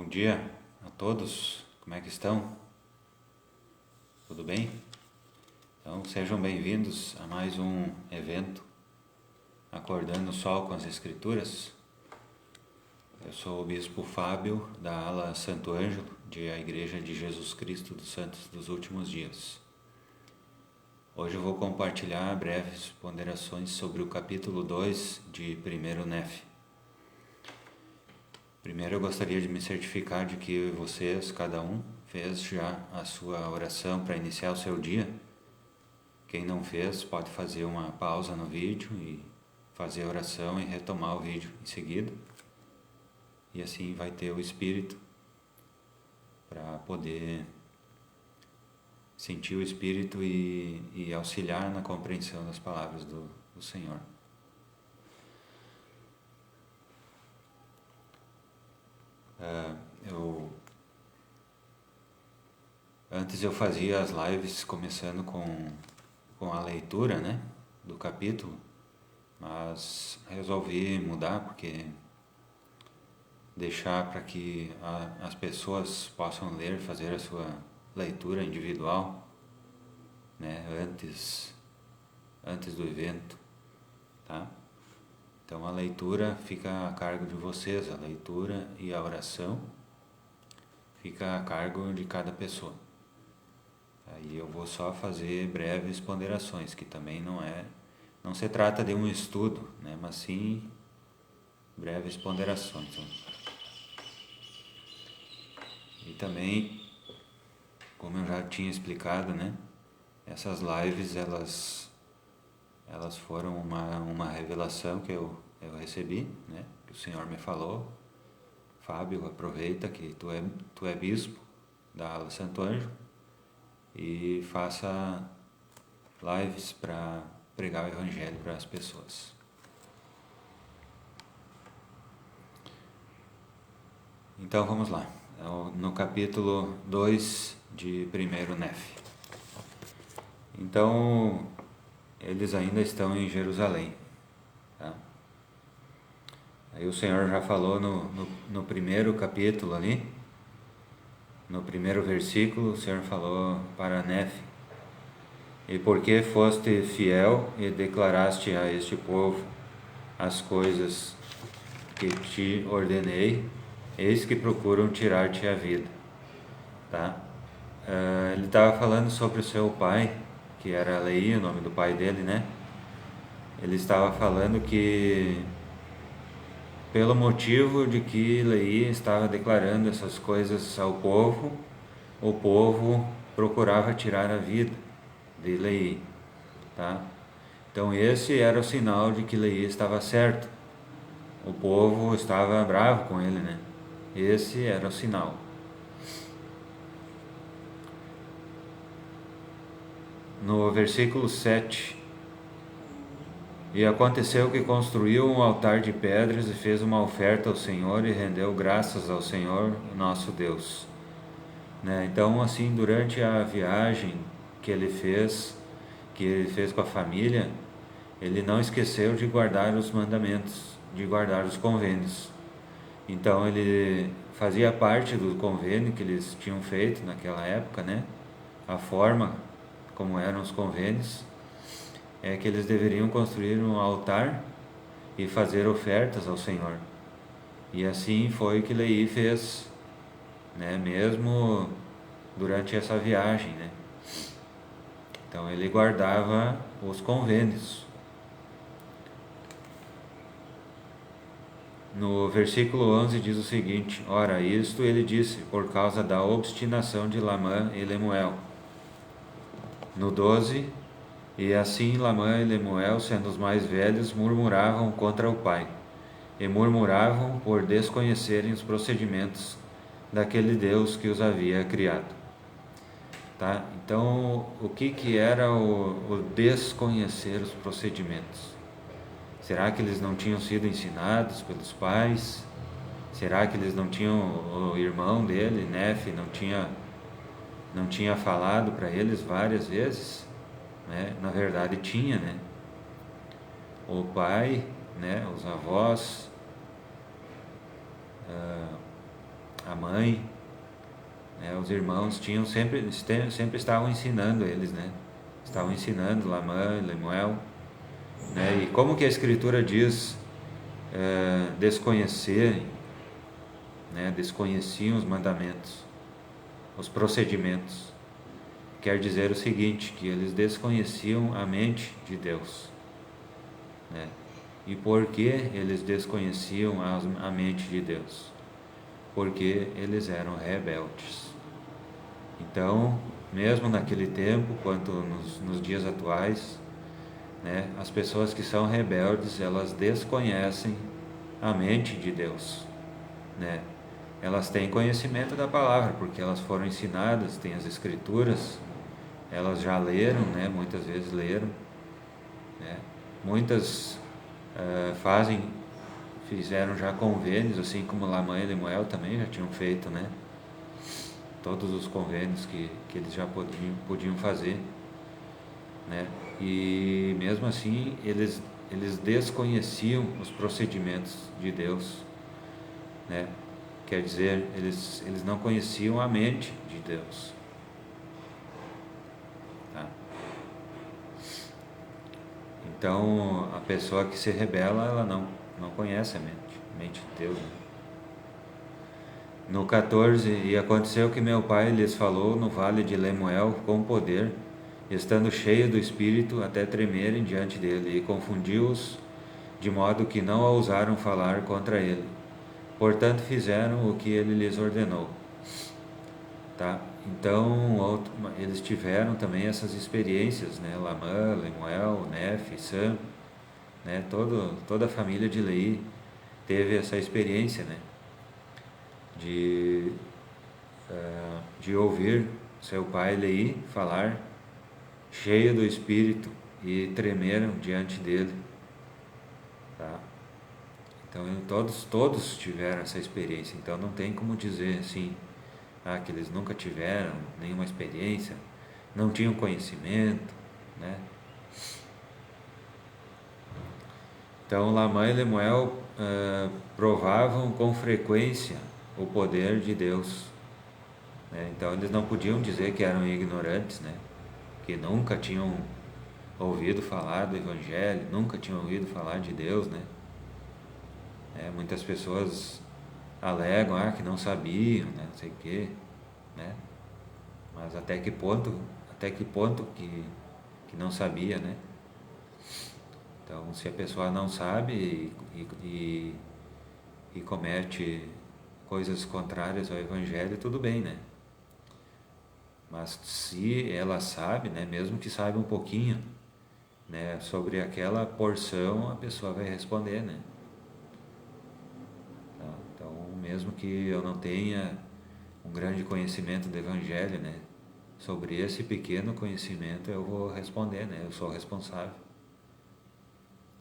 Bom dia a todos, como é que estão? Tudo bem? Então sejam bem-vindos a mais um evento Acordando o Sol com as Escrituras. Eu sou o Bispo Fábio, da ala Santo Ângelo, da Igreja de Jesus Cristo dos Santos dos Últimos Dias. Hoje eu vou compartilhar breves ponderações sobre o capítulo 2 de 1 Nef. Primeiro eu gostaria de me certificar de que vocês, cada um, fez já a sua oração para iniciar o seu dia. Quem não fez pode fazer uma pausa no vídeo e fazer a oração e retomar o vídeo em seguida. E assim vai ter o Espírito para poder sentir o Espírito e auxiliar na compreensão das palavras do Senhor. Antes eu fazia as lives começando com a leitura, do capítulo, mas resolvi mudar porque deixar para que as pessoas possam ler, fazer a sua leitura individual, antes do evento, tá? Então a leitura fica a cargo de vocês, a leitura e a oração fica a cargo de cada pessoa. Aí eu vou só fazer breves ponderações, que também não se trata de um estudo, mas sim breves ponderações. E também, como eu já tinha explicado, essas lives elas foram uma revelação que eu recebi, que o Senhor me falou: Fábio, aproveita que tu é bispo da ala Santo Ângelo e faça lives para pregar o Evangelho para as pessoas. Então vamos lá, no capítulo 2 de 1 Nef. Então eles ainda estão em Jerusalém, tá? Aí o Senhor já falou no primeiro capítulo ali, no primeiro versículo, o Senhor falou para Nef: e porque foste fiel e declaraste a este povo as coisas que te ordenei, eis que procuram tirar-te a vida, tá? Ele estava falando sobre o seu pai, que era Leí, o nome do pai dele, Ele estava falando que pelo motivo de que Leí estava declarando essas coisas ao povo, o povo procurava tirar a vida de Leí, tá? Então esse era o sinal de que Leí estava certo. O povo estava bravo com ele, Esse era o sinal. No versículo 7, e aconteceu que construiu um altar de pedras e fez uma oferta ao Senhor e rendeu graças ao Senhor, nosso Deus. Então, assim, durante a viagem que ele fez com a família, ele não esqueceu de guardar os mandamentos, de guardar os convênios. Então, ele fazia parte do convênio que eles tinham feito naquela época, A forma como eram os convênios é que eles deveriam construir um altar e fazer ofertas ao Senhor. E assim foi que Leí fez, mesmo durante essa viagem, Então ele guardava os convênios. No versículo 11 diz o seguinte: ora, isto ele disse por causa da obstinação de Lamã e Lemuel. No 12, e assim Lamã e Lemuel, sendo os mais velhos, murmuravam contra o pai, e murmuravam por desconhecerem os procedimentos daquele Deus que os havia criado. Tá? Então, o que era o desconhecer os procedimentos? Será que eles não tinham sido ensinados pelos pais? Será que eles não tinham, o irmão dele, Nef, não tinha falado para eles várias vezes? Na verdade tinha, O pai, os avós, a mãe, né? Os irmãos sempre estavam ensinando eles, né? Estavam ensinando Lamã, Lemuel, né? E como que a Escritura diz desconhecerem, né? Desconheciam os mandamentos, os procedimentos. Quer dizer o seguinte, que eles desconheciam a mente de Deus, né? E por que eles desconheciam a mente de Deus? Porque eles eram rebeldes. Então, mesmo naquele tempo, quanto nos dias atuais, né, as pessoas que são rebeldes, elas desconhecem a mente de Deus, né? Elas têm conhecimento da palavra, porque elas foram ensinadas, têm as escrituras, elas já leram, né? Muitas vezes leram, né? Muitas fizeram já convênios, assim como Lamã e Lemuel também já tinham feito, né? Todos os convênios que eles já podiam fazer, né? E mesmo assim eles desconheciam os procedimentos de Deus, né? Quer dizer, eles não conheciam a mente de Deus, tá? Então a pessoa que se rebela, ela não conhece a mente de Deus, né? No 14, e aconteceu que meu pai lhes falou no vale de Lemuel com poder, estando cheio do Espírito, até tremerem diante dele, e confundiu-os, de modo que não ousaram falar contra ele. Portanto, fizeram o que ele lhes ordenou. Tá? Então, eles tiveram também essas experiências, né? Lamã, Lemuel, Nefe, Sam, né? Toda a família de Leí teve essa experiência, né? De, de ouvir seu pai Leí falar, cheio do Espírito, e tremeram diante dele. Tá? Então, todos tiveram essa experiência. Então, não tem como dizer assim, que eles nunca tiveram nenhuma experiência, não tinham conhecimento, né? Então, Lamã e Lemuel provavam com frequência o poder de Deus, né? Então, eles não podiam dizer que eram ignorantes, né? Que nunca tinham ouvido falar do Evangelho, nunca tinham ouvido falar de Deus, né? Muitas pessoas alegam que não sabiam, né? Não sei o quê, né? Mas até que ponto que não sabia, né? Então, se a pessoa não sabe e comete coisas contrárias ao Evangelho, tudo bem, né? Mas se ela sabe, né, mesmo que saiba um pouquinho, né, sobre aquela porção, a pessoa vai responder, né? Tá? Então, mesmo que eu não tenha um grande conhecimento do Evangelho, né, sobre esse pequeno conhecimento eu vou responder, né? Eu sou responsável.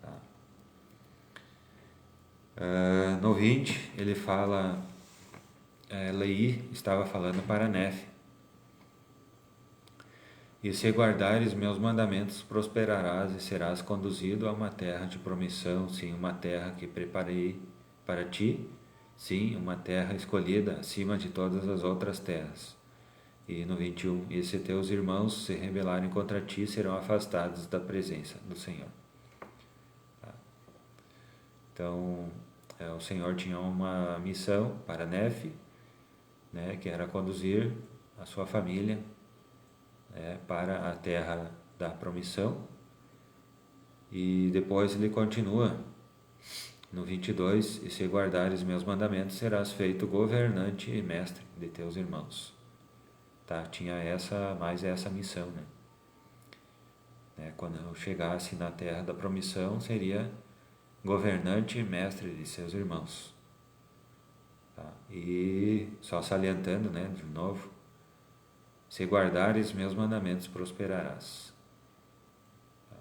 Tá? No 20, ele fala, Leí estava falando para Nefe: e se guardares meus mandamentos, prosperarás e serás conduzido a uma terra de promissão, sim, uma terra que preparei para ti, sim, uma terra escolhida acima de todas as outras terras. E no 21, e se teus irmãos se rebelarem contra ti, serão afastados da presença do Senhor. Tá? Então, o Senhor tinha uma missão para Nefe, né, que era conduzir a sua família, né, para a terra da promissão. E depois ele continua no 22, e se guardares meus mandamentos, serás feito governante e mestre de teus irmãos. Tá? Tinha mais essa missão, né? Quando eu chegasse na terra da promissão, seria governante e mestre de seus irmãos. Tá? E só salientando, né, de novo, se guardares meus mandamentos, prosperarás. Tá?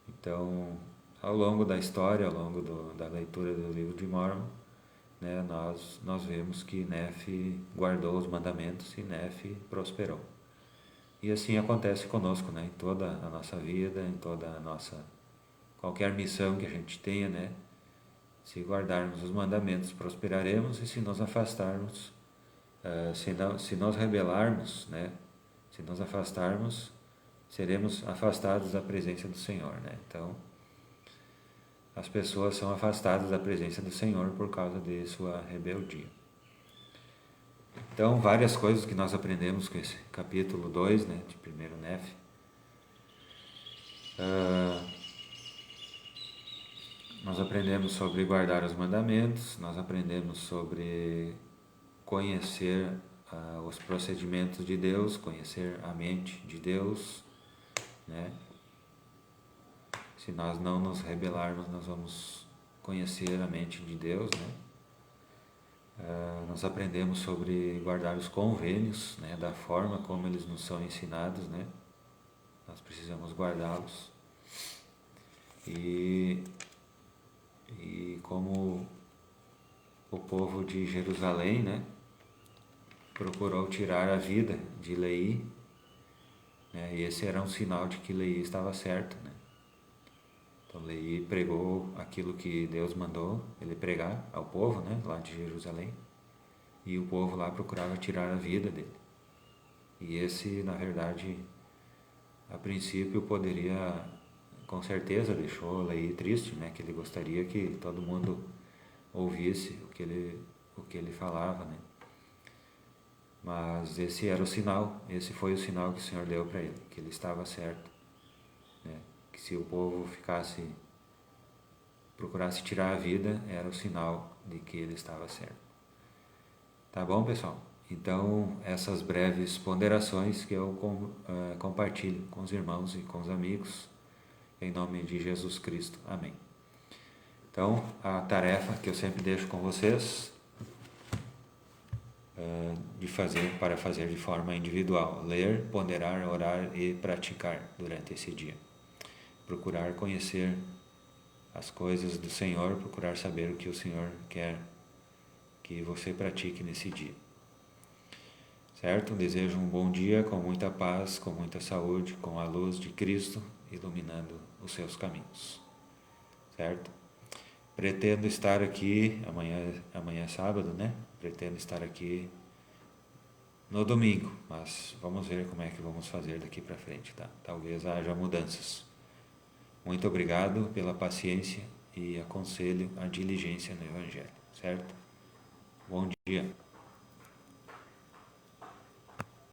Então, ao longo da história, ao longo da leitura do livro de Mormon, né, nós vemos que Nefe guardou os mandamentos e Nefe prosperou. E assim acontece conosco, né, em toda a nossa vida, em toda a nossa qualquer missão que a gente tenha, né? Se guardarmos os mandamentos, prosperaremos, e se nos afastarmos, se nos rebelarmos, né? Se nos afastarmos, seremos afastados da presença do Senhor, né? Então, as pessoas são afastadas da presença do Senhor por causa de sua rebeldia. Então, várias coisas que nós aprendemos com esse capítulo 2, né, de 1 Néfi. Nós aprendemos sobre guardar os mandamentos, nós aprendemos sobre conhecer os procedimentos de Deus, conhecer a mente de Deus, né? Se nós não nos rebelarmos, nós vamos conhecer a mente de Deus, né? Nós aprendemos sobre guardar os convênios, né? Da forma como eles nos são ensinados, né? Nós precisamos guardá-los. E como o povo de Jerusalém, né? Procurou tirar a vida de Leí, né? E esse era um sinal de que Leí estava certo, né? Então Leí pregou aquilo que Deus mandou ele pregar ao povo, né, lá de Jerusalém, e o povo lá procurava tirar a vida dele. E esse, na verdade, a princípio poderia, com certeza deixou Leí triste, né, que ele gostaria que todo mundo ouvisse o que ele falava, né. Mas esse era o sinal, esse foi o sinal que o Senhor deu para ele, que ele estava certo, né? Que se o povo procurasse tirar a vida, era o sinal de que ele estava certo. Tá bom, pessoal? Então, essas breves ponderações que eu compartilho com os irmãos e com os amigos, em nome de Jesus Cristo. Amém. Então, a tarefa que eu sempre deixo com vocês para fazer de forma individual: ler, ponderar, orar e praticar durante esse dia. Procurar conhecer as coisas do Senhor, procurar saber o que o Senhor quer que você pratique nesse dia. Certo? Desejo um bom dia com muita paz, com muita saúde, com a luz de Cristo iluminando os seus caminhos. Certo? Pretendo estar aqui, amanhã é sábado, né? Pretendo estar aqui no domingo, mas vamos ver como é que vamos fazer daqui para frente, tá? Talvez haja mudanças. Muito obrigado pela paciência e aconselho a diligência no Evangelho, certo? Bom dia.